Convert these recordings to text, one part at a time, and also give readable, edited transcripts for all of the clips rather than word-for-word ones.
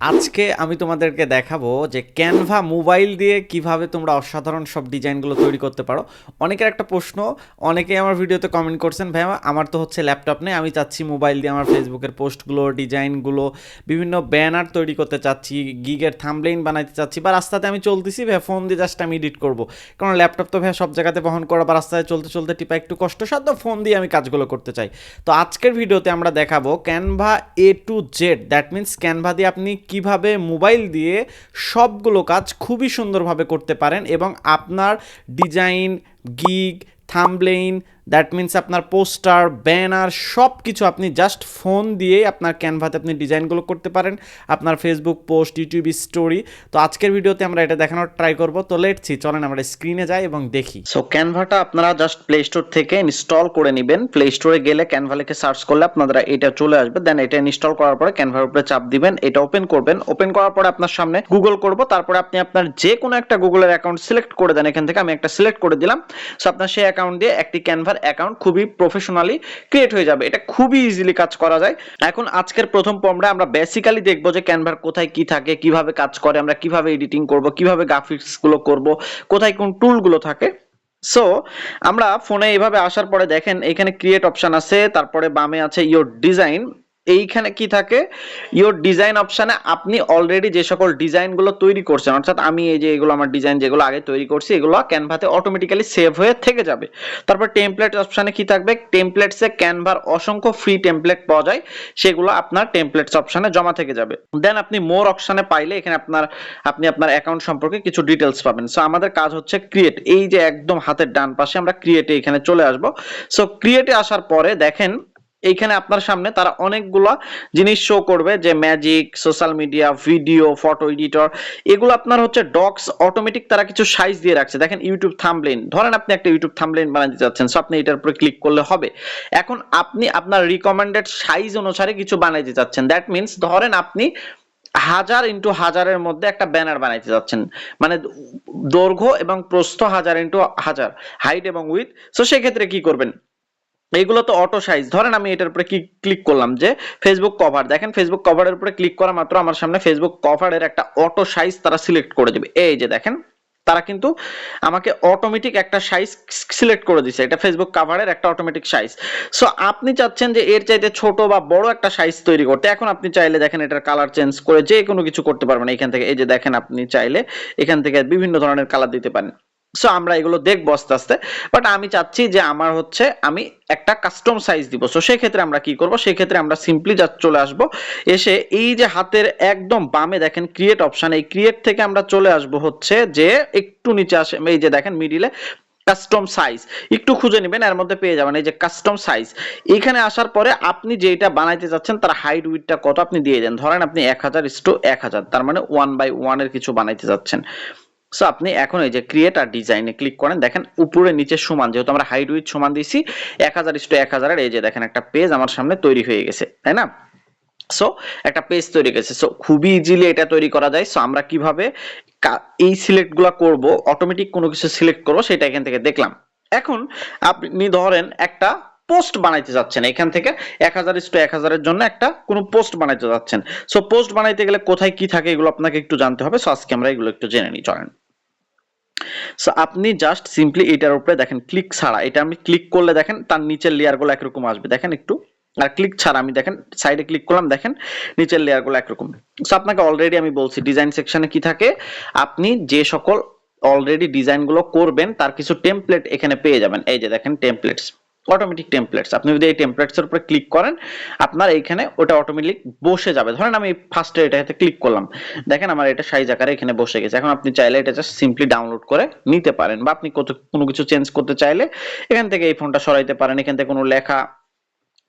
আজকে আমি তোমাদেরকে দেখাবো যে ক্যানভা মোবাইল দিয়ে কিভাবে তোমরা অসাধারণ সব ডিজাইনগুলো তৈরি করতে পারো। অনেকের একটা প্রশ্ন, অনেকেই আমার ভিডিওতে কমেন্ট করছেন, ভাই আমার তো হচ্ছে ল্যাপটপ নেই, আমি চাচ্ছি মোবাইল দিয়ে আমার ফেসবুকের পোস্টগুলো, ডিজাইনগুলো, বিভিন্ন ব্যানার তৈরি করতে চাচ্ছি, গিগের থাম্বনেইল বানাইতে চাচ্ছি, বা রাস্তাতে আমি চলতেছি ভাই ফোন দিয়ে জাস্ট আমি এডিট করবো, কারণ ল্যাপটপ তো ভাই সব জায়গাতে বহন করা বা রাস্তায় চলতে চলতে টিপা একটু কষ্টসাধ্য, ফোন দিয়ে আমি কাজগুলো করতে চাই। তো আজকের ভিডিওতে আমরা দেখাবো Canva A to Z, that means Canva দিয়ে আপনি কিভাবে মোবাইল দিয়ে সবগুলো কাজ খুবই সুন্দরভাবে করতে পারেন এবং আপনার design, gig, thumbnail, that means আপনার পোস্টার, ব্যানার সব কিছু আপনি জাস্ট ফোন দিয়েই আপনার ক্যানভাতে আপনি ডিজাইনগুলো করতে পারেন, আপনার ফেসবুক পোস্ট, ইউটিউব স্টোরি। তো আজকের ভিডিওতে আমরা এটা দেখানোর ট্রাই করব। তো লেটসি, চলেন আমরা স্ক্রিনে যাই এবং দেখি। সো ক্যানভাটা আপনারা জাস্ট প্লে স্টোর থেকে ইনস্টল করে নেবেন। প্লে স্টোরে গেলে ক্যানভা লিখে সার্চ করলে আপনারা এটা চলে আসবে। দেন এটা ইনস্টল করার পরে ক্যানভার উপরে চাপ দিবেন, এটা ওপেন করবেন। ওপেন করার পরে আপনার সামনে গুগল করব, তারপরে আপনি আপনার যে কোনো একটা গুগলের অ্যাকাউন্ট সিলেক্ট করে দেন। এখান থেকে আমি একটা সিলেক্ট করে দিলাম। সো আপনার সেই অ্যাকাউন্ট দিয়ে একটি ক্যানভার অ্যাকাউন্ট খুবই প্রফেশনালি ক্রিয়েট হয়ে যাবে। এটা খুবই ইজিলি কাজ করা যায়। এখন আজকের প্রথম পর্বে আমরা বেসিক্যালি দেখব যে ক্যানভার কোথায় কি থাকে, কিভাবে কাজ করে, আমরা কিভাবে এডিটিং করব, কিভাবে গ্রাফিক্স গুলো করব, কোথায় কোন টুল গুলো থাকে। সো আমরা ফোনে এইভাবে আসার পরে দেখেন এখানে ক্রিয়েট অপশন আছে, তারপরে বামে আছে ইয়োর ডিজাইন। এইখানে কি থাকে, ইয়োর ডিজাইন অপশনে আপনি অলরেডি যে সকল ডিজাইন গুলো তৈরি করছেন, অর্থাৎ আমি এই যে এগুলো আমার ডিজাইন যেগুলো আগে তৈরি করছি, এগুলো ক্যানভাতে অটোমেটিক্যালি সেভ হয়ে থেকে যাবে। তারপর টেমপ্লেট অপশনে কি থাকবে, টেমপ্লেটসে ক্যানভার অসংখ্য ফ্রি টেমপ্লেট পাওয়া যায়, সেগুলো আপনার টেমপ্লেটস অপশনে জমা থেকে যাবে। দেন আপনি মোর অপশনে পাইলে এখানে আপনি আপনার অ্যাকাউন্ট সম্পর্কে কিছু ডিটেলস পাবেন। সো আমাদের কাজ হচ্ছে ক্রিয়েট, এই যে একদম হাতের ডান পাশে আমরা ক্রিয়েটে এখানে চলে আসব। সো ক্রিয়েটে আসার পরে দেখেন এইখানে আপনার সামনে তারা অনেকগুলা জিনিস শো করবে, যে magic, social media, video, photo editor, এগুলো আপনার হচ্ছে ডক্স অটোমেটিক তারা কিছু সাইজ দিয়ে রাখছে। দেখেন ইউটিউব থাম্বনেইল, ধরেন আপনি একটা ইউটিউব থাম্বনেইল বানাতে যাচ্ছেন, সো আপনি এটার উপরে ক্লিক করলে হবে। এখন আপনি আপনার রিকমেন্ডেড সাইজ অনুসারে কিছু বানাইতে চাচ্ছেন, দ্যাট মিন্স ধরেন আপনি 1000x1000 এর মধ্যে একটা ব্যানার বানাইতে যাচ্ছেন, মানে দৈর্ঘ্য এবং প্রস্থ 1000x1000, হাইট এবং উইথ। সো সেক্ষেত্রে কি করবেন, এইগুলো তো অটো সাইজ। ধরেন আমি এটার উপরে ক্লিক করলাম যে ফেসবুক কভার, দেখেন ফেসবুক কভারের উপরে ক্লিক করা মাত্র আমার সামনে ফেসবুক কভারের একটা অটো সাইজ তারা সিলেক্ট করে দেবে। এই যে দেখেন তারা কিন্তু আমাকে অটোমেটিক একটা সাইজ সিলেক্ট করে দিছে, এটা ফেসবুক কভারের একটা অটোমেটিক সাইজ। সো আপনি চাচ্ছেন যে এর চাইতে ছোট বা বড় একটা সাইজ তৈরি করতে, এখন আপনি চাইলে দেখেন এটার কালার চেঞ্জ করে যে কোনো কিছু করতে পারবেন এখান থেকে। এই যে দেখেন আপনি চাইলে এখান থেকে বিভিন্ন ধরনের কালার দিতে পারেন। সো আমরা এগুলো দেখবো আস্তে আস্তে, বাট আমি চাচ্ছি যে আমার হচ্ছে আমি একটা কাস্টম সাইজ দিব। সো সেই ক্ষেত্রে আমরা কি করব, সেই ক্ষেত্রে আমরা সিম্পলি জাস্ট চলে আসব, এসে এই যে হাতের একদম বামে দেখেন ক্রিয়েট অপশন, এই ক্রিয়েট থেকে আমরা চলে আসব হচ্ছে যে একটু নিচে আসে, এই যে দেখেন মিডিলে কাস্টম সাইজ, একটু খুঁজে নেবেন, এর মধ্যে পেয়ে যাবেন এই যে কাস্টম সাইজ। এখানে আসার পরে আপনি যেটা বানাইতে যাচ্ছেন তার হাইট উইডথটা কত আপনি দিয়ে দেন। ধরেন আপনি 1000:1000, তার মানে 1/1 এর কিছু বানাইতে যাচ্ছেন। সো আপনি এখন এই যে ক্রিয়েট আর ডিজাইনে ক্লিক করেন, দেখেন উপরে নিচে সমান, যেহেতু আমরা হাইট উইডথ সমান দিয়েছি 1000:1000 এর, এই যে দেখেন একটা পেজ আমার সামনে তৈরি হয়ে গেছে, তাই না? সো একটা পেজ তৈরি গেছে। সো খুবই ইজিলি এটা তৈরি করা যায়। সো আমরা কিভাবে এই সিলেক্ট গুলা করব, অটোমেটিক কোনো কিছু সিলেক্ট করব, সেটা এখান থেকে দেখলাম। এখন আপনি ধরেন একটা পোস্ট বানাইতে যাচ্ছেন, এখান থেকে 1000:1000 এর জন্য একটা কোনো পোস্ট বানাইতে যাচ্ছেন। সো পোস্ট বানাইতে গেলে কোথায় কি থাকে এগুলো আপনাকে একটু জানতে হবে। সো আজকে আমরা এগুলো একটু জেনে নিই, চলেন। সো আপনি জাস্ট সিম্পলি এটার উপরে দেখেন ক্লিক ছাড়া, এটা আমি ক্লিক করলে দেখেন তার নিচের লেয়ার গুলো একরকম আসবে, দেখেন একটু। আর ক্লিক ছাড়া আমি দেখেন সাইডে ক্লিক করলাম, দেখেন নিচের লেয়ার গুলো একরকম। সো আপনাকে অলরেডি আমি বলছি ডিজাইন সেকশনে কি থাকে, আপনি যে সকল অলরেডি ডিজাইন গুলো করবেন তার কিছু টেমপ্লেট এখানে পেয়ে যাবেন। এই যে দেখেন টেমপ্লেটস, অটোমেটিক টেমপ্লেটস, আপনি যদি এই টেমপ্লেটস এর উপরে ক্লিক করেন আপনার এইখানে ওটা অটোমেটিক বসে যাবে। ধরেন আমি ফার্স্টে এটাতে ক্লিক করলাম, দেখেন আমার এটা সাইজ আকারে এখানে বসে গেছে। এখন আপনি চাইলে এটা জাস্ট সিম্পলি ডাউনলোড করে নিতে পারেন, বা আপনি কোনো কিছু চেঞ্জ করতে চাইলে এখান থেকে এই ফোনটা সরাইতে পারেন। এখান থেকে কোনো লেখা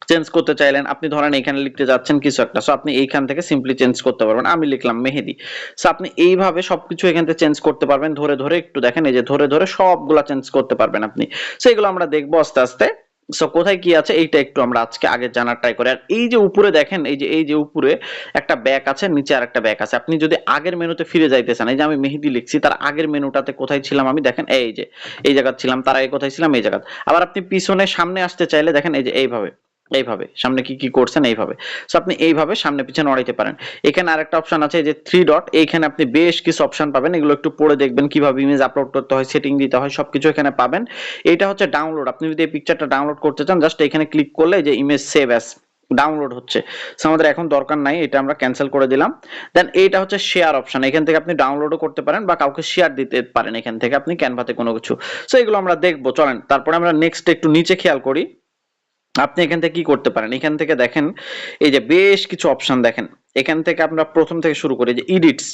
চেঞ্জ করতে চাইলেন, আপনি ধরেন এখানে লিখতে যাচ্ছেন কিছু একটা, সো আপনি এইখান থেকে সিম্পলি চেঞ্জ করতে পারবেন। আমি লিখলাম মেহেদি, সো আপনি এইভাবে সবকিছু এখান থেকে চেঞ্জ করতে পারবেন, ধরে ধরে একটু দেখেন, এই যে ধরে ধরে সবগুলা চেঞ্জ করতে পারবেন আপনি। সো এগুলো আমরা দেখবো আস্তে আস্তে। সো কোথায় কি আছে এইটা একটু আমরা আজকে আগে জানার ট্রাই করি। আর এই যে উপরে দেখেন, এই যে উপরে একটা ব্যাক আছে, নিচে আর একটা ব্যাক আছে। আপনি যদি আগের মেনুতে ফিরে যাইতে চান, এই যে আমি মেহেদি লিখছি তার আগের মেনুটাতে কোথায় ছিলাম আমি, দেখেন এই যে এই জায়গা ছিলাম, তার আগে কোথায় ছিলাম এই জায়গা। আবার আপনি পিছনে সামনে আসতে চাইলে দেখেন এই যে এইভাবে এইভাবে সামনে কি কি করছেন এইভাবে। সো আপনি এইভাবে সামনে পিছনে নড়াইতে পারেন। এখানে আরেকটা অপশন আছে যে থ্রি ডট, এইখানে আপনি বেশ কিছু অপশন পাবেন, এগুলো একটু পড়ে দেখবেন কিভাবে ইমেজ আপলোড করতে হয়, সেটিং দিতে হয়, সবকিছু এখানে পাবেন। এটা হচ্ছে ডাউনলোড, আপনি যদি এই পিকচারটা ডাউনলোড করতে চান জাস্ট এখানে ক্লিক করলে যে ইমেজ সেভ অ্যাজ ডাউনলোড হচ্ছে। সো আমাদের এখন দরকার নাই, এটা আমরা ক্যান্সেল করে দিলাম। দেন এইটা হচ্ছে শেয়ার অপশন, এখান থেকে আপনি ডাউনলোডও করতে পারেন বা কাউকে শেয়ার দিতে পারেন এখান থেকে আপনি ক্যানভাতে কোনো কিছু। সো এগুলো আমরা দেখবো, চলেন তারপরে আমরা নেক্সট একটু নিচে খেয়াল করি। আপনি এখান থেকে কি করতে পারেন, এখান থেকে দেখেন এই যে বেশ কিছু অপশন দেখেন। এখান থেকে আমরা প্রথম থেকে শুরু করি যে ইডিটস।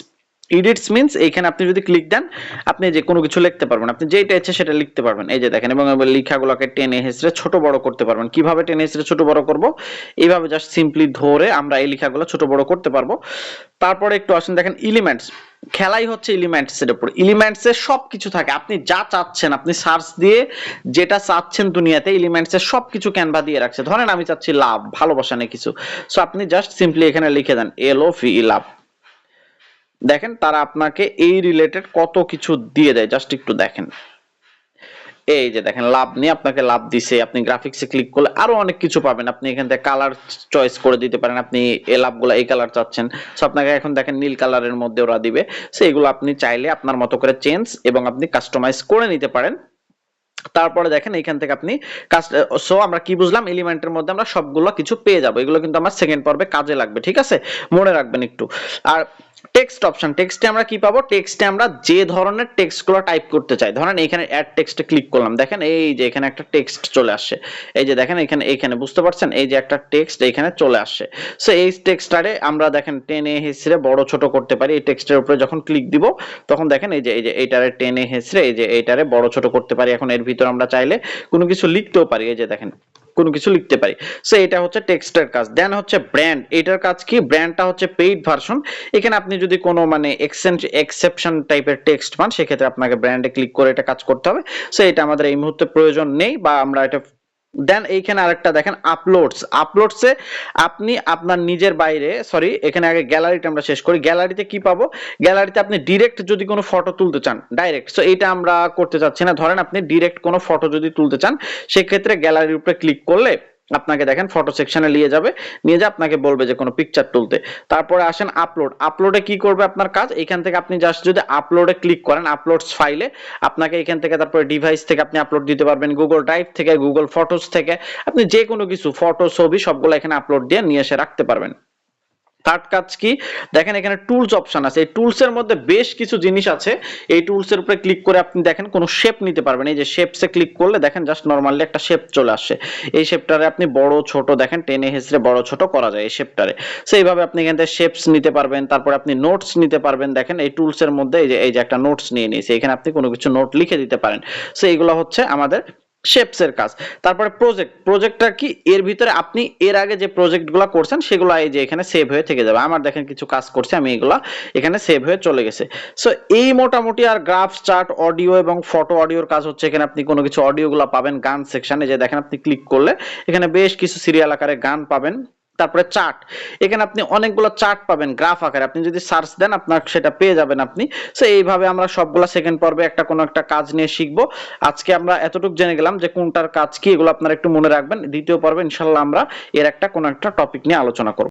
ইডিটস মিন্স এইখানে আপনি যদি ক্লিক দেন আপনি যে কোনো কিছু লিখতে পারবেন, আপনি যেটা ইচ্ছে সেটা লিখতে পারবেন। এই যে দেখেন, এবং লেখাগুলোকে টেনে হেসড়ে ছোট বড় করতে পারবেন। কিভাবে টেনে হেসড়ে ছোট বড় করব, এইভাবে জাস্ট সিম্পলি ধরে আমরা এই লেখাগুলো ছোট বড় করতে পারবো। তারপরে একটু আসেন দেখেন এলিমেন্টস, খেলাই হচ্ছে এলিমেন্টস এর উপর। এলিমেন্টস এ সবকিছু থাকে, আপনি যা চাচ্ছেন আপনি সার্চ দিয়ে যেটা চাচ্ছেন দুনিয়াতে এলিমেন্টস এর সবকিছু ক্যানভা দিয়ে রাখছে। ধরেন আমি চাচ্ছি লাভ, ভালোবাসা নিয়ে কিছু, সো আপনি জাস্ট সিম্পলি এখানে লিখে দেন LOVE লাভ। দেখেন তারা আপনাকে এই রিলেটেড কত কিছু দিয়ে দেয়, জাস্ট একটু দেখেন। এই যে দেখেন লাভ নিয়ে আপনাকে লাভ দিছে, আপনি গ্রাফিক্সে ক্লিক করলে আরো অনেক কিছু পাবেন। আপনি এখান থেকে কালার চয়েস করে দিতে পারেন, আপনি এই লাভগুলো এই কালার চাচ্ছেন, সো আপনাকে এখন দেখেন নীল কালারের মধ্যে ওরা দিবে। সো এগুলো আপনি চাইলে আপনার মতো করে চেঞ্জ এবং আপনি কাস্টমাইজ করে নিতে পারেন। তারপরে দেখেন এইখান থেকে আপনি সো আমরা কি বুঝলাম, এলিমেন্টের মধ্যে আমরা সবগুলো কিছু পেয়ে যাবো। এগুলো কিন্তু আমার সেকেন্ড পর্বে কাজে লাগবে, ঠিক আছে, মনে রাখবেন একটু। আর টেক্সট অপশন, টেক্সটে আমরা কি পাবো, টেক্সটে আমরা যে ধরনের টেক্সটগুলো টাইপ করতে চাই, ধরেন এখানে অ্যাড টেক্সটে ক্লিক করলাম, দেখেন এই যে এখানে একটা টেক্সট চলে আসছে। এই যে দেখেন এখানে এখানে বুঝতে পারছেন, এই যে একটা টেক্সট এখানে চলে আসছে। সো এই টেক্সটটারে আমরা দেখেন টেনে হেঁচড়ে বড় ছোট করতে পারি। এই টেক্সটের উপরে যখন ক্লিক দিব তখন দেখেন এই যে এইটারে টেনে হেঁচড়ে এই যে এইটারে বড় ছোট করতে পারি। এখন এর ভিতর আমরা চাইলে কোনো কিছু লিখতেও পারি, এই যে দেখেন কোনো কিছু লিখতে পারি। সো এটা হচ্ছে টেক্সটের কাজ। দেন হচ্ছে ব্র্যান্ড, এটার কাজ কি, ব্র্যান্ডটা হচ্ছে পেইড ভার্সন। এখানে আপনি যদি কোনো মানে এক্সেপশন টাইপের টেক্সট পান সেক্ষেত্রে আপনাকে ব্র্যান্ডে ক্লিক করে এটা কাজ করতে হবে। সো এটা আমাদের এই মুহূর্তে প্রয়োজন নেই বা আমরা এটা। দেন এইখানে আরেকটা দেখেন আপলোডস, আপলোডসে আপনি আপনার নিজের বাইরে, সরি এখানে আগে গ্যালারিটা আমরা শেষ করি। গ্যালারিতে কি পাবো, গ্যালারিতে আপনি ডিরেক্ট যদি কোনো ফটো তুলতে চান ডাইরেক্ট, সো এটা আমরা করতে চাচ্ছি না। ধরেন আপনি ডিরেক্ট কোনো ফটো যদি তুলতে চান সেক্ষেত্রে গ্যালারির উপরে ক্লিক করলে আপনাকে দেখেন ফটো সেকশনে নিয়ে যাবে, নিয়ে যা আপনাকে বলবে যে কোনো পিকচার তুলতে। তারপরে আসেন আপলোড, আপলোডে কি করবে আপনার কাজ, এখান থেকে আপনি জাস্ট যদি আপলোডে ক্লিক করেন আপলোডস ফাইলে আপনাকে এখান থেকে তারপরে ডিভাইস থেকে আপনি আপলোড দিতে পারবেন, গুগল ড্রাইভ থেকে, গুগল ফটোস থেকে, আপনি যে কোনো কিছু ফটো ছবি সবগুলো এখানে আপলোড দিয়ে নিয়ে এসে রাখতে পারবেন। থার্ড কাজ কি, দেখেন এখানে টুলস অপশন আছে। এই টুলস এর মধ্যে বেশ কিছু জিনিস আছে। এই টুলস এর উপরে ক্লিক করে আপনি দেখেন কোনো শেপ নিতে পারবেন। এই যে শেপস এ ক্লিক করলে দেখেন জাস্ট নরমালি একটা শেপ চলে আসে। এই শেপটারে আপনি বড় ছোট দেখেন টেনে হেঁচড়ে বড় ছোট করা যায় এই শেপটারে। সো এইভাবে আপনি এখান থেকে শেপস নিতে পারবেন। তারপর আপনি নোটস নিতে পারবেন। দেখেন এই টুলস এর মধ্যে এই যে একটা নোটস নিয়ে নিয়েছি, এখানে আপনি কোনো কিছু নোট লিখে দিতে পারেন। সো এইগুলো হচ্ছে আমাদের শেপস এর কাজ। তারপরে প্রজেক্ট, প্রজেক্টটা কি, এর ভিতরে আপনি এর আগে যে প্রজেক্টগুলো করছেন সেগুলো এই যে এখানে সেভ হয়ে থেকে যাবে। আমার দেখেন কিছু কাজ করছে আমি এগুলা এখানে সেভ হয়ে চলে গেছে। সো এই মোটামুটি আর গ্রাফস চার্ট অডিও এবং ফটো অডিওর কাজ হচ্ছে এখানে আপনি কোনো কিছু অডিওগুলো পাবেন গান সেকশনে, যে দেখেন আপনি ক্লিক করলে এখানে বেশ কিছু সিরিয়াল আকারে গান পাবেন। তারপরে চার্ট, এখানে আপনি অনেকগুলো চার্ট পাবেন গ্রাফ আকারে, আপনি যদি সার্চ দেন আপনার সেটা পেয়ে যাবেন আপনি। সো এইভাবে আমরা সবগুলা সেকেন্ড পর্বে একটা কোনো একটা কাজ নিয়ে শিখবো। আজকে আমরা এতটুকু জেনে গেলাম যে কোনটার কাজ কি, এগুলো আপনারা একটু মনে রাখবেন। দ্বিতীয় পর্বে ইনশাল্লাহ আমরা এর একটা কোনো একটা টপিক নিয়ে আলোচনা করব।